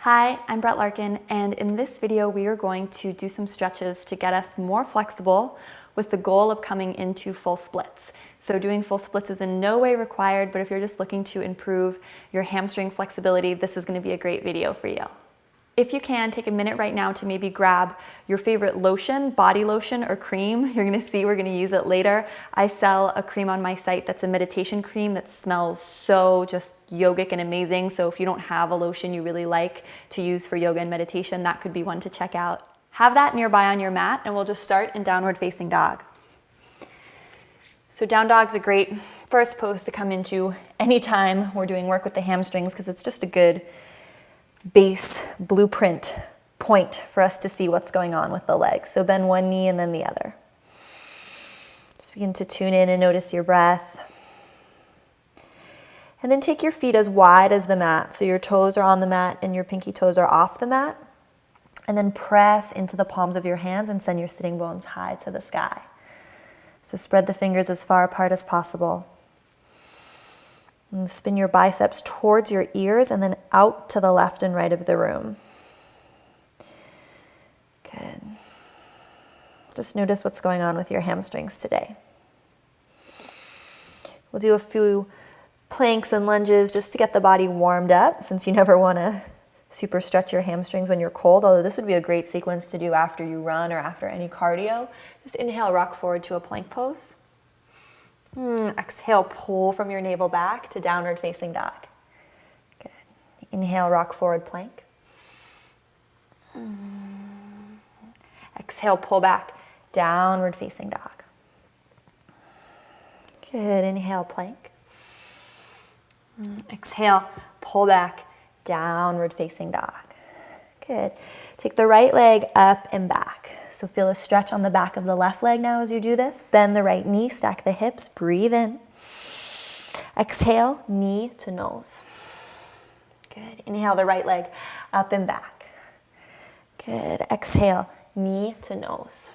Hi, I'm Brett Larkin, and in this video we are going to do some stretches to get us more flexible with the goal of coming into full splits. So doing full splits is in no way required, but if you're just looking to improve your hamstring flexibility, this is going to be a great video for you. If you can, take a minute right now to maybe grab your favorite lotion, body lotion or cream. You're gonna see we're gonna use it later. I sell a cream on my site that's a meditation cream that smells so just yogic and amazing. So if you don't have a lotion you really like to use for yoga and meditation, that could be one to check out. Have that nearby on your mat, and we'll just start in downward facing dog. So down dog's a great first pose to come into anytime we're doing work with the hamstrings, because it's just a good base blueprint point for us to see what's going on with the legs. So bend one knee and then the other. Just begin to tune in and notice your breath. And then take your feet as wide as the mat. So your toes are on the mat and your pinky toes are off the mat. And then press into the palms of your hands and send your sitting bones high to the sky. So spread the fingers as far apart as possible. And spin your biceps towards your ears and then out to the left and right of the room. Good. Just notice what's going on with your hamstrings today. We'll do a few planks and lunges just to get the body warmed up, since you never want to super stretch your hamstrings when you're cold, although this would be a great sequence to do after you run or after any cardio. Just inhale, rock forward to a plank pose. Exhale, pull from your navel back to downward facing dog. Good. Inhale, rock forward plank. Exhale, pull back, downward facing dog. Good. Inhale, plank. Exhale, pull back, downward facing dog. Good. Take the right leg up and back. So feel a stretch on the back of the left leg now as you do this. Bend the right knee, stack the hips, breathe in. Exhale, knee to nose. Good. Inhale the right leg up and back. Good. Exhale, knee to nose.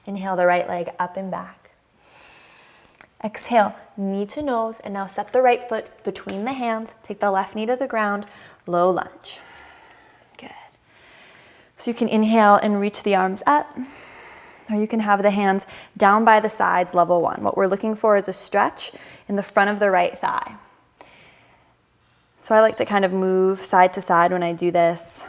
Inhale the right leg up and back. Exhale, knee to nose, and now step the right foot between the hands. Take the left knee to the ground, low lunge. So you can inhale and reach the arms up, or you can have the hands down by the sides, level one. What we're looking for is a stretch in the front of the right thigh. So I like to kind of move side to side when I do this.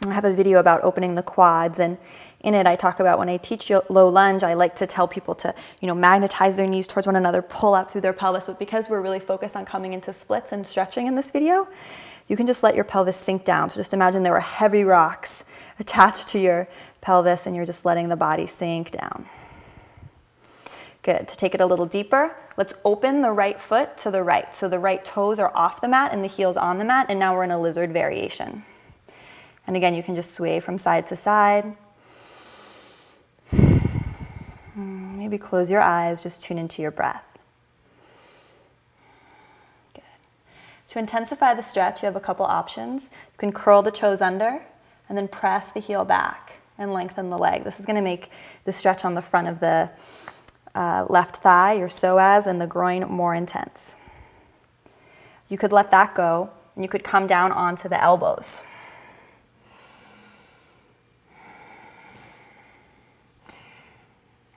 I have a video about opening the quads, and in it I talk about when I teach low lunge, I like to tell people to, magnetize their knees towards one another, pull up through their pelvis, but because we're really focused on coming into splits and stretching in this video, you can just let your pelvis sink down. So just imagine there were heavy rocks attached to your pelvis and you're just letting the body sink down. Good. To take it a little deeper, let's open the right foot to the right. So the right toes are off the mat and the heels on the mat, and now we're in a lizard variation. And again, you can just sway from side to side. Maybe close your eyes, just tune into your breath. To intensify the stretch, you have a couple options. You can curl the toes under and then press the heel back and lengthen the leg. This is going to make the stretch on the front of the left thigh, your psoas, and the groin more intense. You could let that go, and you could come down onto the elbows.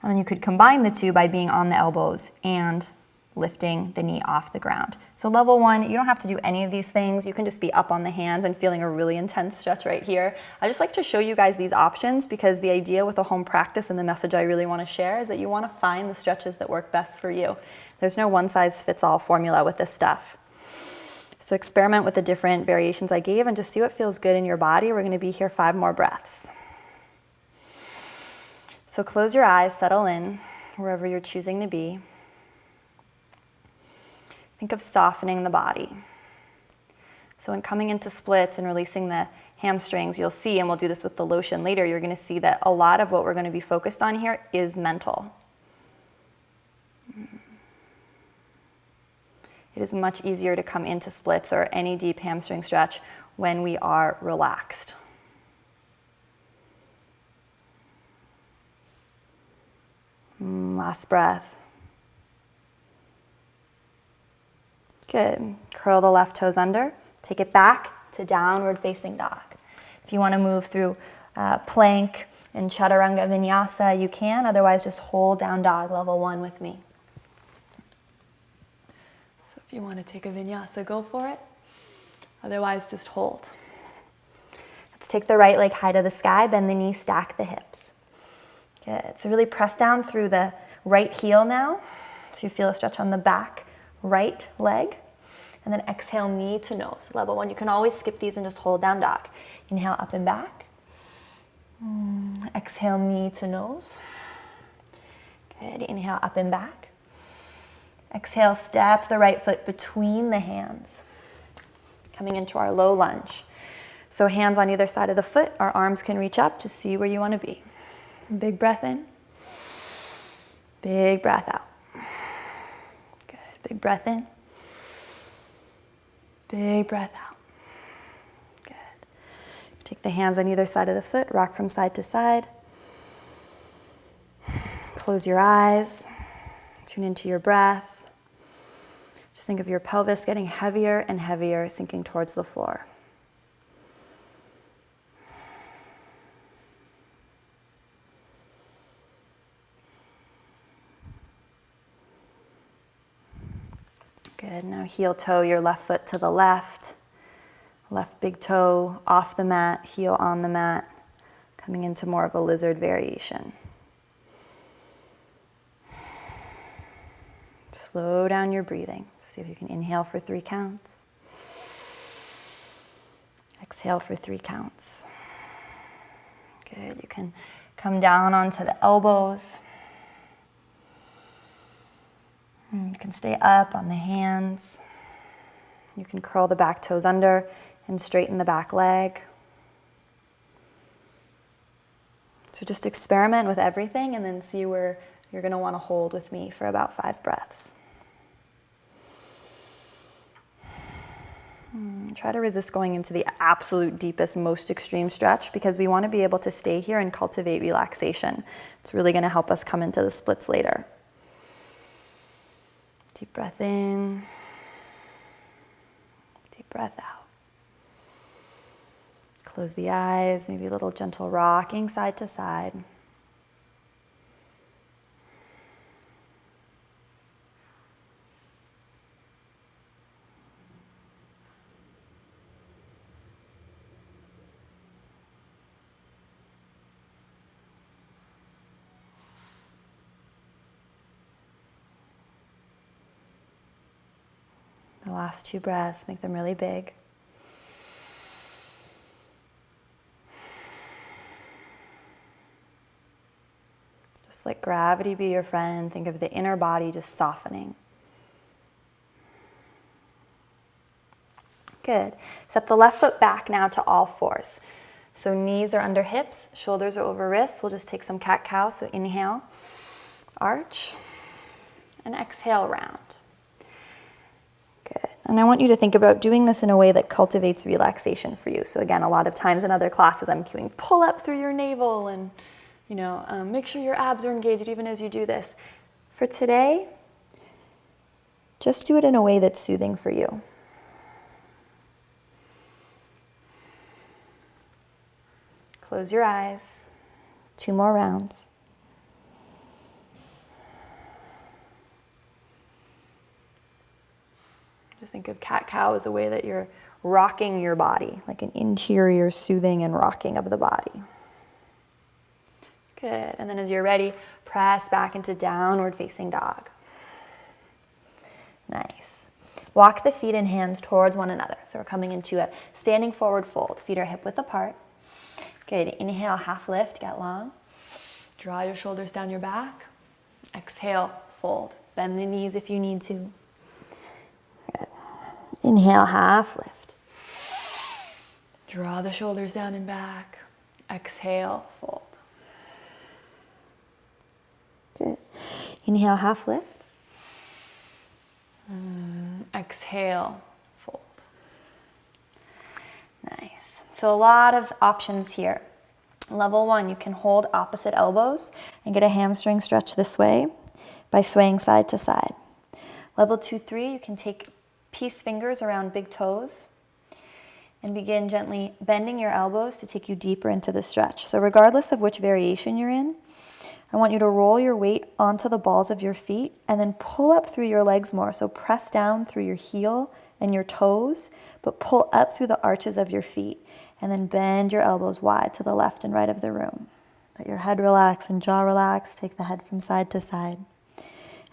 And then you could combine the two by being on the elbows and lifting the knee off the ground. So level one, you don't have to do any of these things. You can just be up on the hands and feeling a really intense stretch right here. I just like to show you guys these options because the idea with the home practice and the message I really want to share is that you want to find the stretches that work best for you. There's no one size fits all formula with this stuff. So experiment with the different variations I gave and just see what feels good in your body. We're going to be here 5 more breaths. So close your eyes, settle in wherever you're choosing to be. Think of softening the body. So when coming into splits and releasing the hamstrings, you'll see, and we'll do this with the lotion later, you're going to see that a lot of what we're going to be focused on here is mental. It is much easier to come into splits or any deep hamstring stretch when we are relaxed. Last breath. Good. Curl the left toes under. Take it back to downward facing dog. If you want to move through plank and chaturanga vinyasa, you can. Otherwise, just hold down dog, level 1 with me. So if you want to take a vinyasa, go for it. Otherwise, just hold. Let's take the right leg high to the sky, bend the knees, stack the hips. Good. So really press down through the right heel now. So you feel a stretch on the back right leg. And then exhale, knee to nose. Level 1. You can always skip these and just hold down dog. Inhale, up and back. Exhale, knee to nose. Good. Inhale, up and back. Exhale, step the right foot between the hands. Coming into our low lunge. So hands on either side of the foot. Our arms can reach up to see where you want to be. Big breath in. Big breath out. Good. Big breath in. Big breath out. Good. Take the hands on either side of the foot, rock from side to side. Close your eyes. Tune into your breath. Just think of your pelvis getting heavier and heavier, sinking towards the floor. Good. Now heel toe your left foot to the left. Left big toe off the mat, heel on the mat. Coming into more of a lizard variation. Slow down your breathing. See if you can inhale for 3 counts. Exhale for 3 counts. Good. You can come down onto the elbows. You can stay up on the hands. You can curl the back toes under and straighten the back leg. So just experiment with everything and then see where you're going to want to hold with me for about 5 breaths. Try to resist going into the absolute deepest, most extreme stretch because we want to be able to stay here and cultivate relaxation. It's really going to help us come into the splits later. Deep breath in, deep breath out. Close the eyes, maybe a little gentle rocking side to side. The last 2 breaths, make them really big. Just let gravity be your friend. Think of the inner body just softening. Good. Step the left foot back now to all 4s. So knees are under hips, shoulders are over wrists. We'll just take some cat-cow. So inhale, arch, and exhale, round. Good. And I want you to think about doing this in a way that cultivates relaxation for you. So again, a lot of times in other classes, I'm cueing pull up through your navel and, make sure your abs are engaged even as you do this. For today, just do it in a way that's soothing for you. Close your eyes. 2 more rounds. Just think of cat-cow as a way that you're rocking your body, like an interior soothing and rocking of the body. Good. And then as you're ready, press back into downward facing dog. Nice. Walk the feet and hands towards one another. So we're coming into a standing forward fold. Feet are hip width apart. Good. Inhale, half lift, get long. Draw your shoulders down your back. Exhale, fold. Bend the knees if you need to. Good. Inhale, half lift. Draw the shoulders down and back. Exhale, fold. Good. Inhale, half lift. Exhale, fold. Nice. So a lot of options here. Level 1, you can hold opposite elbows and get a hamstring stretch this way by swaying side to side. Level 2, 3, you can take peace fingers around big toes And begin gently bending your elbows to take you deeper into the stretch. So regardless of which variation you're in, I want you to roll your weight onto the balls of your feet and then pull up through your legs more. So press down through your heel and your toes, but pull up through the arches of your feet. And then bend your elbows wide to the left and right of the room. Let your head relax and jaw relax. Take the head from side to side.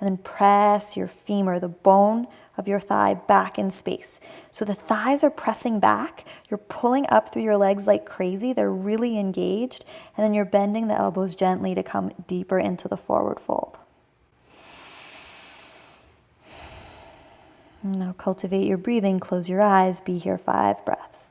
And then press your femur, the bone of your thigh, back in space. So the thighs are pressing back. You're pulling up through your legs like crazy. They're really engaged. And then you're bending the elbows gently to come deeper into the forward fold. Now cultivate your breathing. Close your eyes. Be here 5 breaths.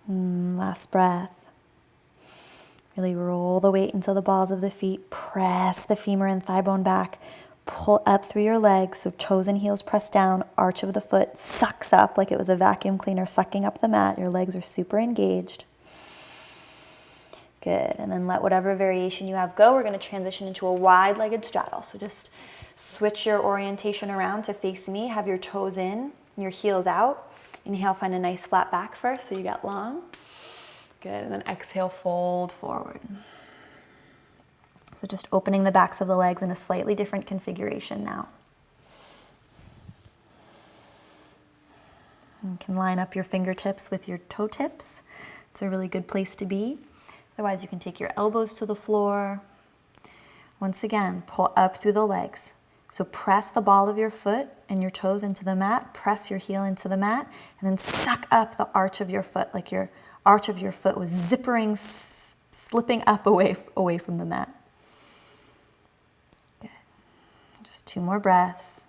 Last breath. Really roll the weight into the balls of the feet. Press the femur and thigh bone back. Pull up through your legs, so toes and heels press down. Arch of the foot sucks up like it was a vacuum cleaner sucking up the mat. Your legs are super engaged. Good. And then let whatever variation you have go. We're going to transition into a wide-legged straddle. So just switch your orientation around to face me. Have your toes in, your heels out. Inhale, find a nice flat back first so you get long. Good, and then exhale, fold forward. So just opening the backs of the legs in a slightly different configuration now. You can line up your fingertips with your toe tips. It's a really good place to be. Otherwise, you can take your elbows to the floor. Once again, pull up through the legs. So press the ball of your foot and your toes into the mat, press your heel into the mat, and then suck up the arch of your foot, like your arch of your foot was zippering, slipping up away from the mat. Good. Just 2 more breaths.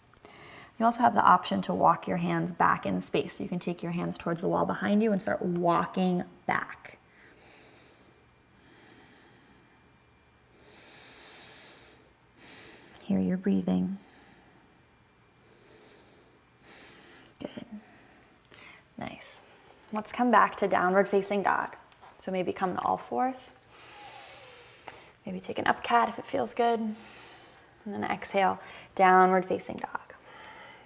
You also have the option to walk your hands back in space. So you can take your hands towards the wall behind you and start walking back. Hear your breathing. Good. Nice. Let's come back to downward facing dog. So maybe come to all fours. Maybe take an up cat if it feels good. And then exhale, downward facing dog.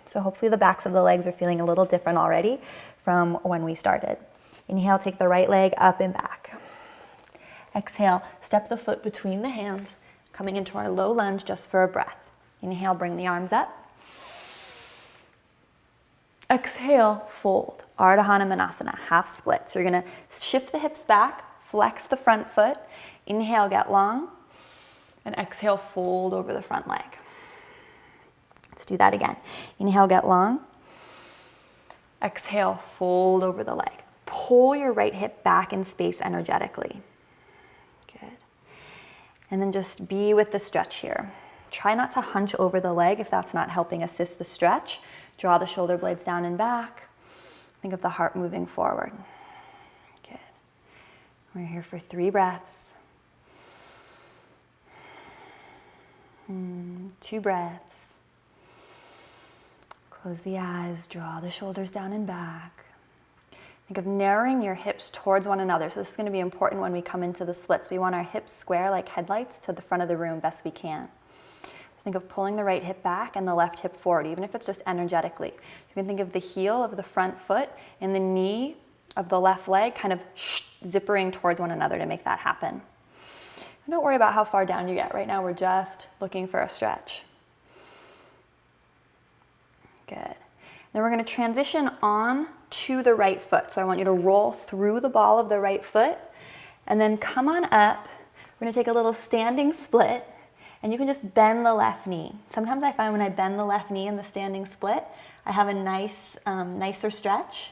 So hopefully the backs of the legs are feeling a little different already from when we started. Inhale, take the right leg up and back. Exhale, step the foot between the hands, coming into our low lunge just for a breath. Inhale, bring the arms up. Exhale, fold. Ardha Hanumanasana, half split. So you're going to shift the hips back, flex the front foot. Inhale, get long. And exhale, fold over the front leg. Let's do that again. Inhale, get long. Exhale, fold over the leg. Pull your right hip back in space energetically. Good. And then just be with the stretch here. Try not to hunch over the leg if that's not helping assist the stretch. Draw the shoulder blades down and back. Think of the heart moving forward. Good. We're here for 3 breaths. 2 breaths. Close the eyes, draw the shoulders down and back. Think of narrowing your hips towards one another. So this is going to be important when we come into the splits. We want our hips square like headlights to the front of the room best we can. Think of pulling the right hip back and the left hip forward, even if it's just energetically. You can think of the heel of the front foot and the knee of the left leg kind of zippering towards one another to make that happen. And don't worry about how far down you get. Right now we're just looking for a stretch. Good. Then we're going to transition on to the right foot. So I want you to roll through the ball of the right foot and then come on up. We're going to take a little standing split. And you can just bend the left knee. Sometimes I find when I bend the left knee in the standing split, I have a nicer stretch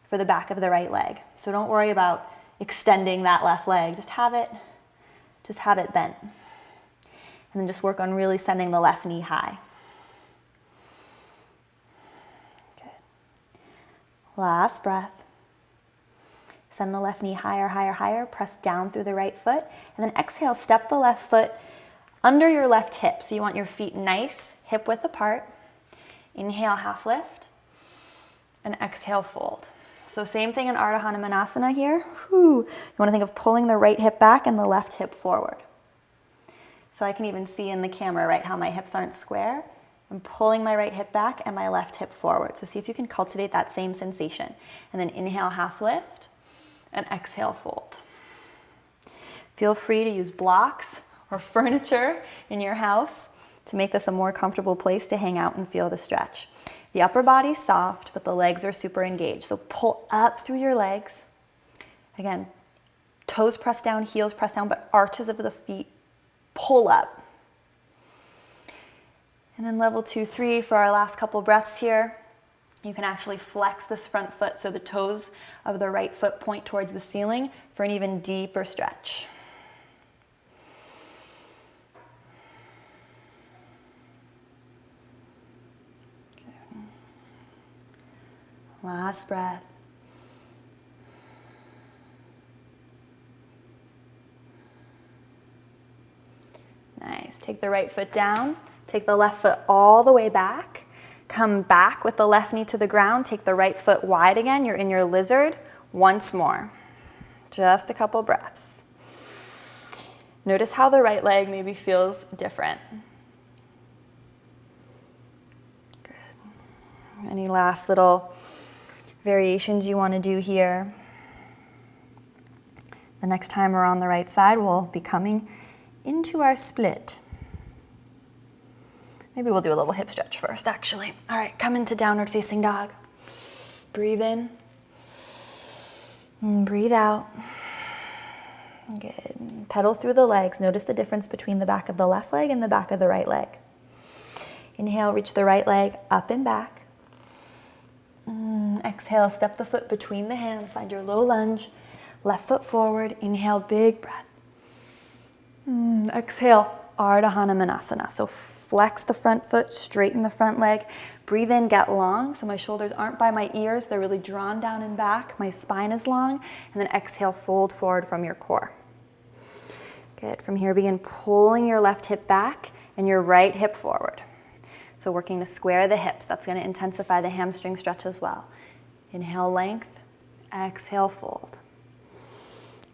for the back of the right leg. So don't worry about extending that left leg. Just have it bent. And then just work on really sending the left knee high. Good. Last breath. Send the left knee higher, higher, higher. Press down through the right foot. And then exhale, step the left foot under your left hip. So you want your feet nice, hip width apart. Inhale, half lift. And exhale, fold. So same thing in Ardha Hanumanasana here. Whew. You want to think of pulling the right hip back and the left hip forward. So I can even see in the camera, right, how my hips aren't square. I'm pulling my right hip back and my left hip forward. So see if you can cultivate that same sensation. And then inhale, half lift. And exhale, fold. Feel free to use blocks or furniture in your house to make this a more comfortable place to hang out and feel the stretch. The upper body's soft, but the legs are super engaged. So pull up through your legs. Again, toes press down, heels press down, but arches of the feet pull up. And then level 2, 3 for our last couple breaths here. You can actually flex this front foot so the toes of the right foot point towards the ceiling for an even deeper stretch. Good. Last breath. Nice. Take the right foot down. Take the left foot all the way back. Come back with the left knee to the ground. Take the right foot wide again. You're in your lizard. Once more. Just a couple breaths. Notice how the right leg maybe feels different. Good. Any last little variations you want to do here? The next time we're on the right side, we'll be coming into our split. Maybe we'll do a little hip stretch first, actually. All right, come into downward facing dog. Breathe in. And breathe out. Good. Pedal through the legs. Notice the difference between the back of the left leg and the back of the right leg. Inhale, reach the right leg up and back. Exhale, step the foot between the hands. Find your low lunge. Left foot forward. Inhale, big breath. Exhale, Ardha Hanumanasana. So flex the front foot, straighten the front leg. Breathe in, get long. So my shoulders aren't by my ears. They're really drawn down and back. My spine is long. And then exhale, fold forward from your core. Good. From here, begin pulling your left hip back and your right hip forward. So working to square the hips. That's going to intensify the hamstring stretch as well. Inhale, length. Exhale, fold.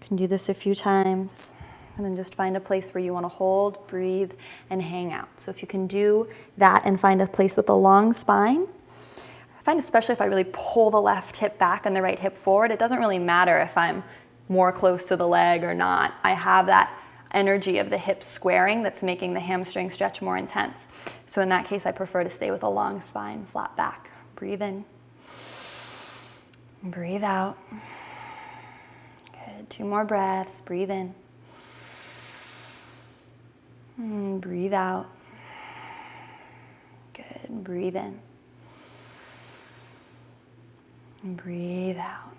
You can do this a few times. And then just find a place where you want to hold, breathe, and hang out. So if you can do that and find a place with a long spine, I find especially if I really pull the left hip back and the right hip forward, it doesn't really matter if I'm more close to the leg or not. I have that energy of the hip squaring that's making the hamstring stretch more intense. So in that case, I prefer to stay with a long spine, flat back. Breathe in. Breathe out. Good. 2 more breaths. Breathe in. Breathe out. Good. Breathe in. Breathe out.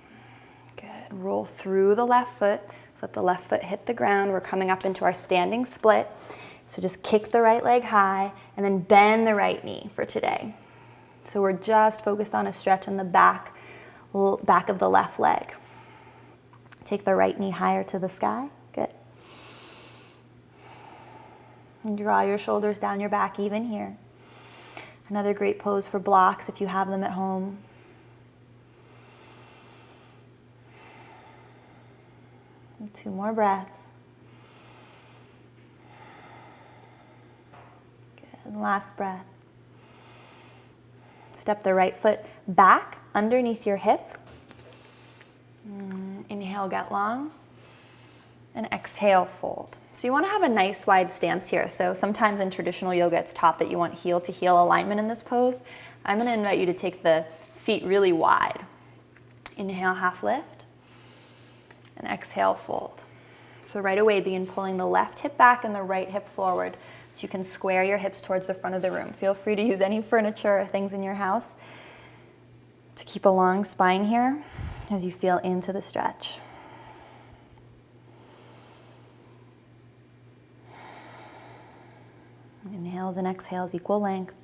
Good. Roll through the left foot. So let the left foot hit the ground. We're coming up into our standing split. So just kick the right leg high and then bend the right knee for today. So we're just focused on a stretch in the back of the left leg. Take the right knee higher to the sky. Good. And draw your shoulders down your back even here. Another great pose for blocks if you have them at home. And 2 more breaths. Good. Last breath. Step the right foot back underneath your hip. Inhale, get long. And exhale, fold. So you want to have a nice wide stance here. So sometimes in traditional yoga, it's taught that you want heel to heel alignment in this pose. I'm going to invite you to take the feet really wide. Inhale, half lift. And exhale, fold. So right away, begin pulling the left hip back and the right hip forward so you can square your hips towards the front of the room. Feel free to use any furniture or things in your house to keep a long spine here as you feel into the stretch. Inhales and exhales, equal length.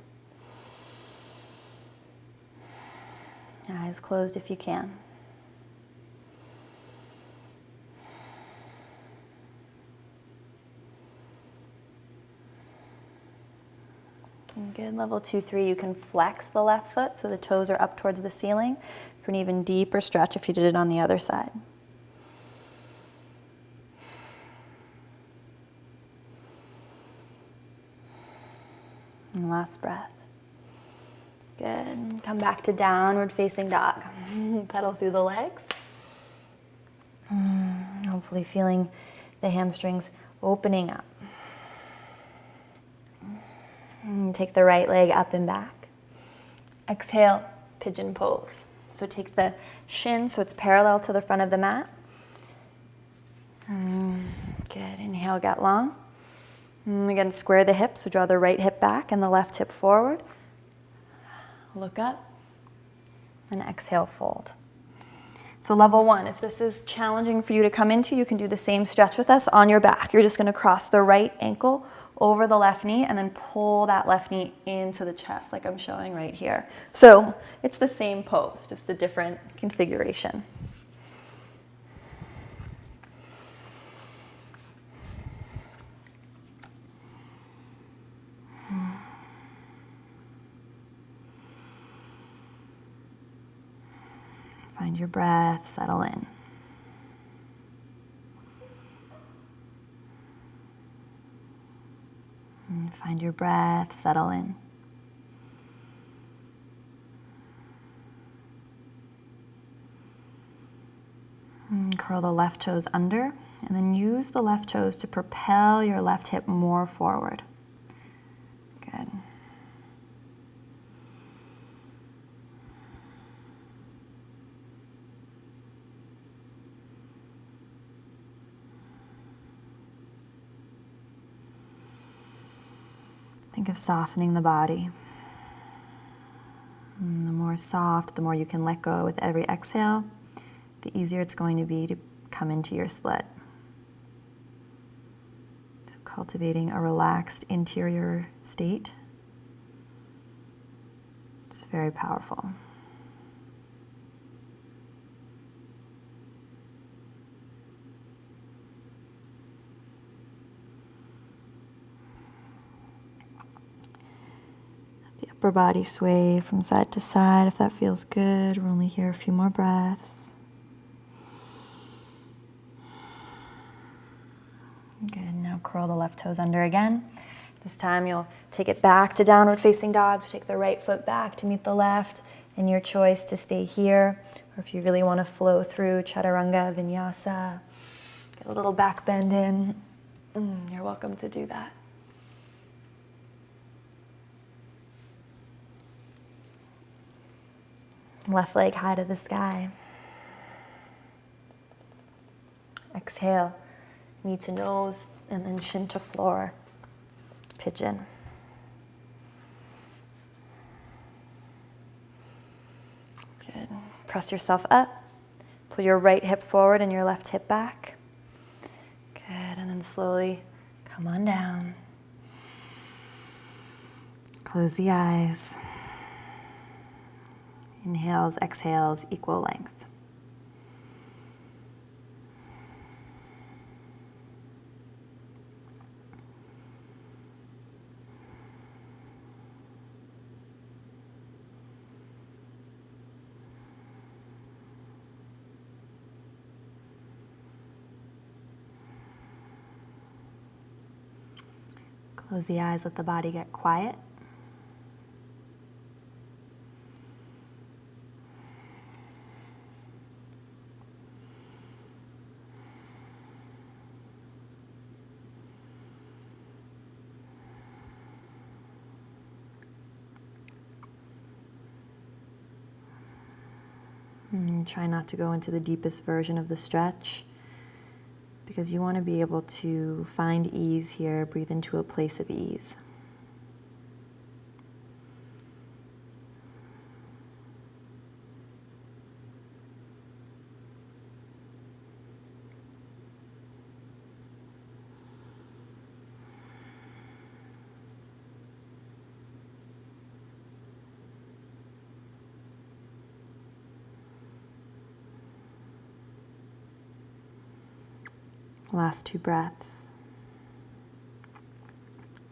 Eyes closed if you can. Good. Level 2, 3, you can flex the left foot so the toes are up towards the ceiling for an even deeper stretch if you did it on the other side. And last breath. Good. Come back to downward facing dog. Pedal through the legs. Hopefully feeling the hamstrings opening up. Take the right leg up and back. Exhale, pigeon pose. So take the shin so it's parallel to the front of the mat. Good. Inhale, get long. Again, square the hips. So draw the right hip back and the left hip forward. Look up. And exhale, fold. So level 1, if this is challenging for you to come into, you can do the same stretch with us on your back. You're just going to cross the right ankle over the left knee and then pull that left knee into the chest like I'm showing right here. So it's the same pose, just a different configuration. Find your breath, settle in. Find your breath, settle in. Curl the left toes under, and then use the left toes to propel your left hip more forward. Good. Think of softening the body. And the more soft, the more you can let go with every exhale, the easier it's going to be to come into your split. So cultivating a relaxed interior state. It's very powerful. Upper body sway from side to side if that feels good. We're only here a few more breaths. Good. Now curl the left toes under again. This time you'll take it back to downward facing dog. So take the right foot back to meet the left, and your choice to stay here. Or if you really want to flow through chaturanga, vinyasa, get a little back bend in, you're welcome to do that. Left leg high to the sky. Exhale, knee to nose, and then shin to floor. Pigeon. Good. Press yourself up. Pull your right hip forward and your left hip back. Good. And then slowly come on down. Close the eyes. Inhales, exhales, equal length. Close the eyes, let the body get quiet. Try not to go into the deepest version of the stretch because you want to be able to find ease here. Breathe into a place of ease. Last 2 breaths.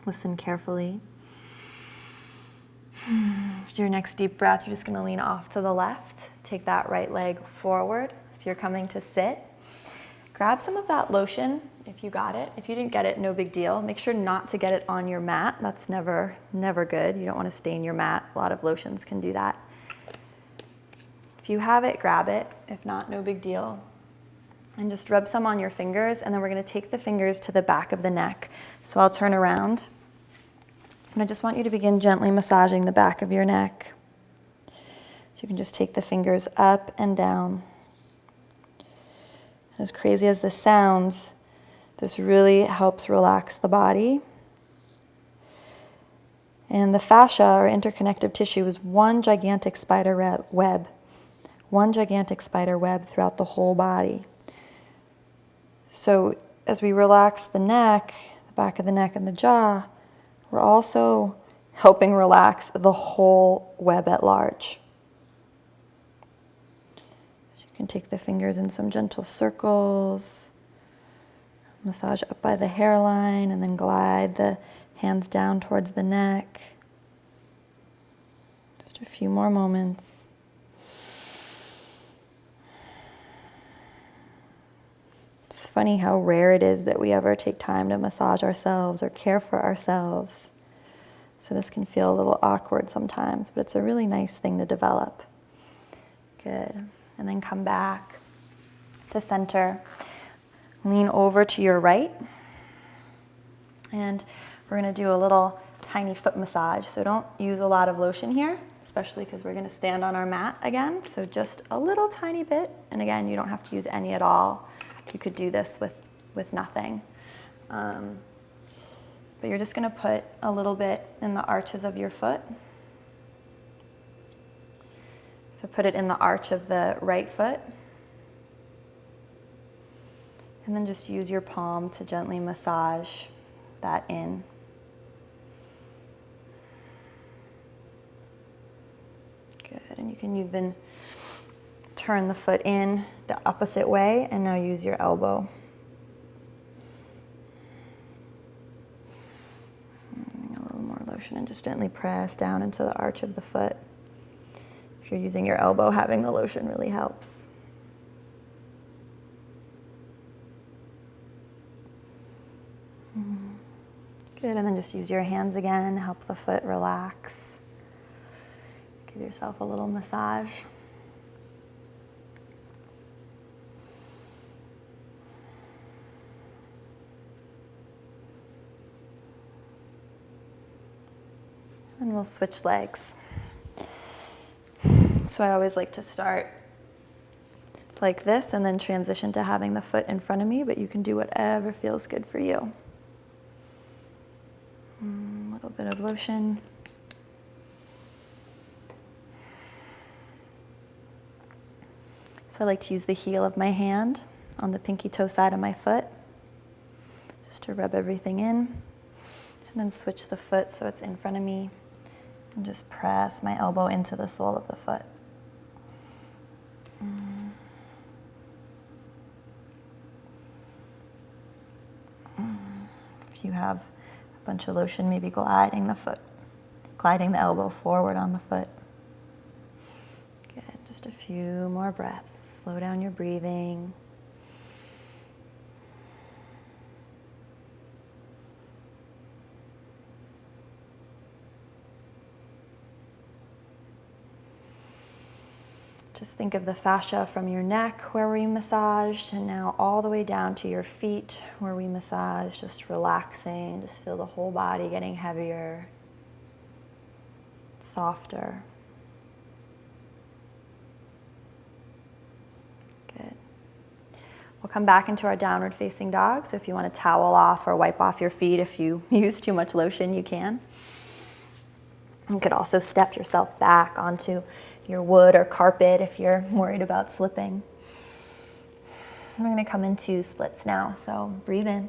Listen carefully. Your next deep breath, you're just going to lean off to the left. Take that right leg forward. So you're coming to sit. Grab some of that lotion if you got it. If you didn't get it, no big deal. Make sure not to get it on your mat. That's never good. You don't want to stain your mat. A lot of lotions can do that. If you have it, grab it. If not, no big deal. And just rub some on your fingers, and then we're going to take the fingers to the back of the neck. So I'll turn around, and I just want you to begin gently massaging the back of your neck. So you can just take the fingers up and down. As crazy as this sounds, this really helps relax the body. And the fascia, or interconnective tissue, is one gigantic spider web. One gigantic spider web throughout the whole body. So as we relax the neck, the back of the neck and the jaw, we're also helping relax the whole web at large. You can take the fingers in some gentle circles, massage up by the hairline, and then glide the hands down towards the neck. Just a few more moments. It's funny how rare it is that we ever take time to massage ourselves or care for ourselves. So this can feel a little awkward sometimes, but it's a really nice thing to develop. Good. And then come back to center. Lean over to your right. And we're going to do a little tiny foot massage. So don't use a lot of lotion here, especially because we're going to stand on our mat again. So just a little tiny bit. And again, you don't have to use any at all. You could do this with nothing. But you're just going to put a little bit in the arches of your foot. So put it in the arch of the right foot. And then just use your palm to gently massage that in. Good, and you can even turn the foot in the opposite way, and now use your elbow. A little more lotion, and just gently press down into the arch of the foot. If you're using your elbow, having the lotion really helps. Good, and then just use your hands again, help the foot relax. Give yourself a little massage. And we'll switch legs. So I always like to start like this and then transition to having the foot in front of me, but you can do whatever feels good for you. A little bit of lotion. So I like to use the heel of my hand on the pinky toe side of my foot, just to rub everything in, and then switch the foot so it's in front of me, and just press my elbow into the sole of the foot. If you have a bunch of lotion, maybe gliding the elbow forward on the foot. Good, just a few more breaths. Slow down your breathing. Just think of the fascia from your neck where we massaged, and now all the way down to your feet where we massaged, just relaxing. Just feel the whole body getting heavier, softer. Good. We'll come back into our downward facing dog. So if you want to towel off or wipe off your feet if you use too much lotion, you can. You could also step yourself back onto your wood or carpet if you're worried about slipping. We're going to come into splits now, so breathe in.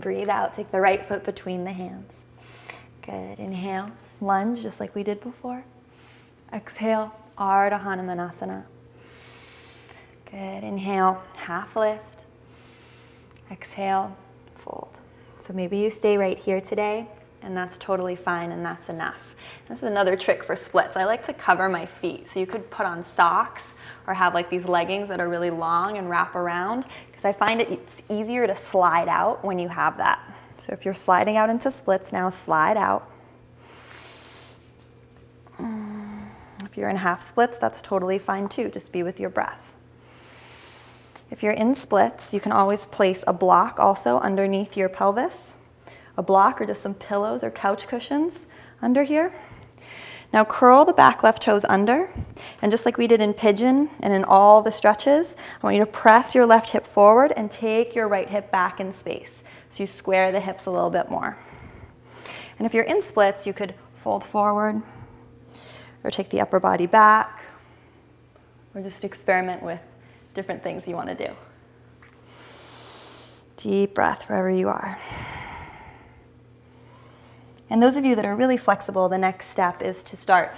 Breathe out, take the right foot between the hands. Good, inhale, lunge just like we did before. Exhale, Ardha Hanumanasana. Good, inhale, half lift. Exhale, fold. So maybe you stay right here today, and that's totally fine, and that's enough. This is another trick for splits. I like to cover my feet. So you could put on socks or have like these leggings that are really long and wrap around, because I find it's easier to slide out when you have that. So if you're sliding out into splits now, slide out. If you're in half splits, that's totally fine too. Just be with your breath. If you're in splits, you can always place a block also underneath your pelvis. A block or just some pillows or couch cushions under here. Now curl the back left toes under, and just like we did in pigeon and in all the stretches, I want you to press your left hip forward and take your right hip back in space. So you square the hips a little bit more. And if you're in splits, you could fold forward or take the upper body back, or just experiment with different things you want to do. Deep breath wherever you are. And those of you that are really flexible, the next step is to start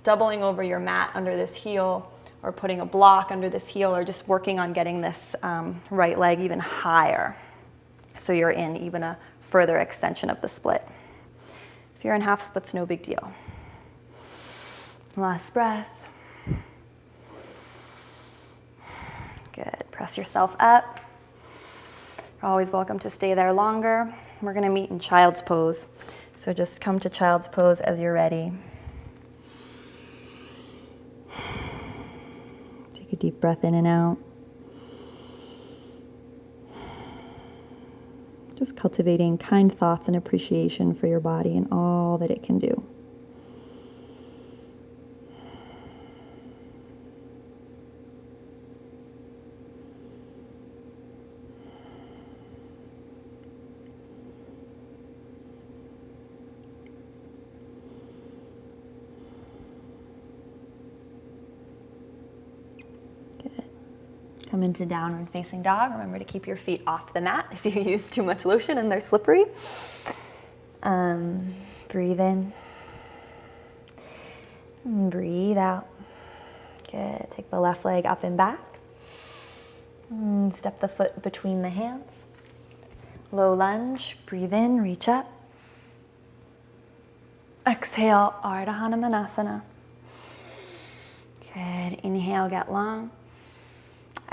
doubling over your mat under this heel, or putting a block under this heel, or just working on getting this right leg even higher, so you're in even a further extension of the split. If you're in half splits, no big deal. Last breath. Good. Press yourself up. You're always welcome to stay there longer. We're going to meet in child's pose. So just come to child's pose as you're ready. Take a deep breath in and out. Just cultivating kind thoughts and appreciation for your body and all that it can do. Come into downward facing dog. Remember to keep your feet off the mat if you use too much lotion and they're slippery. Breathe in. Breathe out. Good. Take the left leg up and back. Step the foot between the hands. Low lunge. Breathe in. Reach up. Exhale. Ardha Hanumanasana. Good. Inhale. Get long.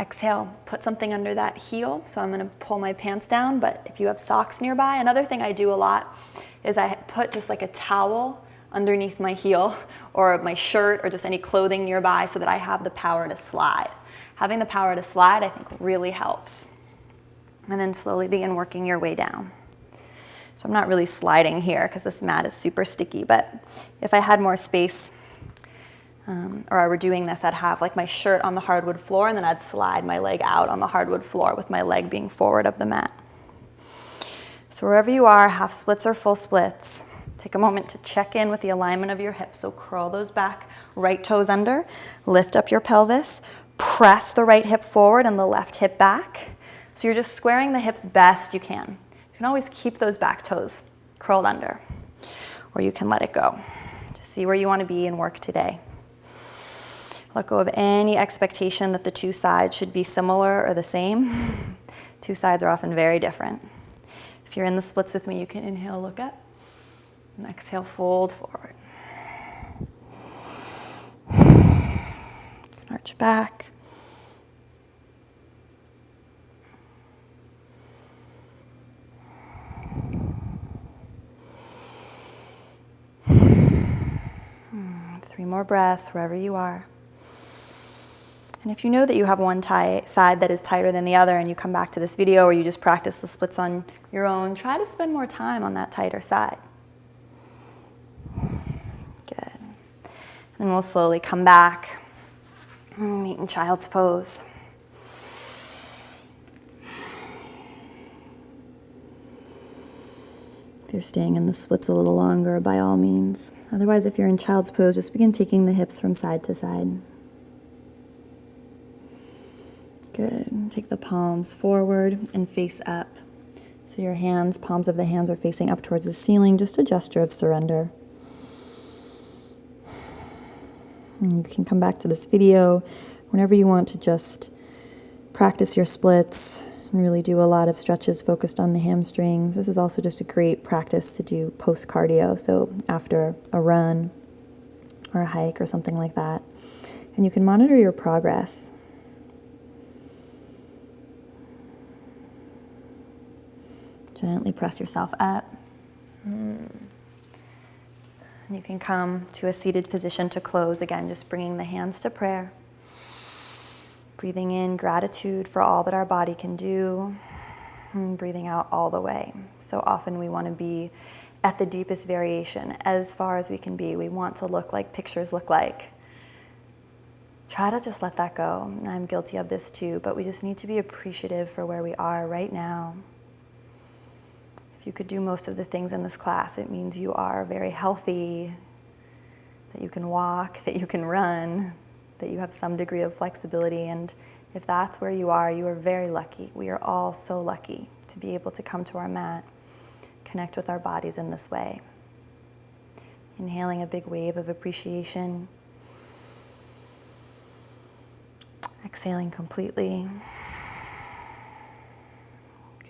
Exhale, put something under that heel. So I'm going to pull my pants down, but if you have socks nearby, another thing I do a lot is I put just like a towel underneath my heel or my shirt or just any clothing nearby so that I have the power to slide. Having the power to slide, I think, really helps. And then slowly begin working your way down. So I'm not really sliding here because this mat is super sticky, but if I had more space, or I were doing this, I'd have like my shirt on the hardwood floor, and then I'd slide my leg out on the hardwood floor with my leg being forward of the mat. So wherever you are, half splits or full splits, take a moment to check in with the alignment of your hips. So curl those back, right toes under, lift up your pelvis, press the right hip forward and the left hip back. So you're just squaring the hips best you can. You can always keep those back toes curled under, or you can let it go. Just see where you want to be and work today. Let go of any expectation that the two sides should be similar or the same. Two sides are often very different. If you're in the splits with me, you can inhale, look up, and exhale, fold forward. Arch back. Three more breaths wherever you are. And if you know that you have one side that is tighter than the other and you come back to this video or you just practice the splits on your own, try to spend more time on that tighter side. Good. And we'll slowly come back and meet in child's pose. If you're staying in the splits a little longer, by all means. Otherwise, if you're in child's pose, just begin taking the hips from side to side. Good. Take the palms forward and face up. So your hands, palms of the hands are facing up towards the ceiling, just a gesture of surrender. And you can come back to this video whenever you want to just practice your splits and really do a lot of stretches focused on the hamstrings. This is also just a great practice to do post-cardio, so after a run or a hike or something like that. And you can monitor your progress. Gently press yourself up. And you can come to a seated position to close. Again, just bringing the hands to prayer. Breathing in gratitude for all that our body can do. And breathing out all the way. So often we want to be at the deepest variation, as far as we can be. We want to look like pictures look like. Try to just let that go. I'm guilty of this too, but we just need to be appreciative for where we are right now. If you could do most of the things in this class, it means you are very healthy, that you can walk, that you can run, that you have some degree of flexibility. And if that's where you are very lucky. We are all so lucky to be able to come to our mat, connect with our bodies in this way. Inhaling a big wave of appreciation. Exhaling completely.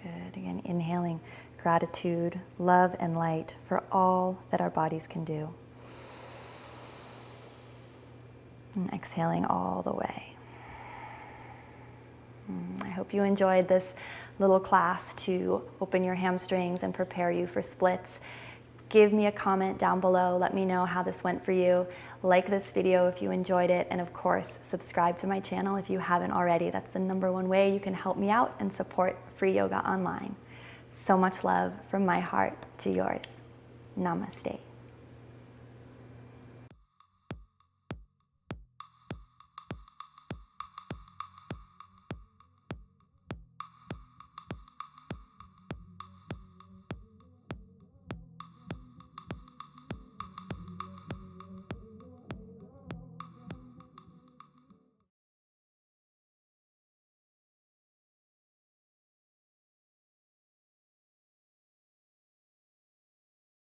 Good. Again, inhaling gratitude, love, and light for all that our bodies can do. And exhaling all the way. I hope you enjoyed this little class to open your hamstrings and prepare you for splits. Give me a comment down below. Let me know how this went for you. Like this video if you enjoyed it. And of course, subscribe to my channel if you haven't already. That's the #1 way you can help me out and support free yoga online. So much love from my heart to yours. Namaste.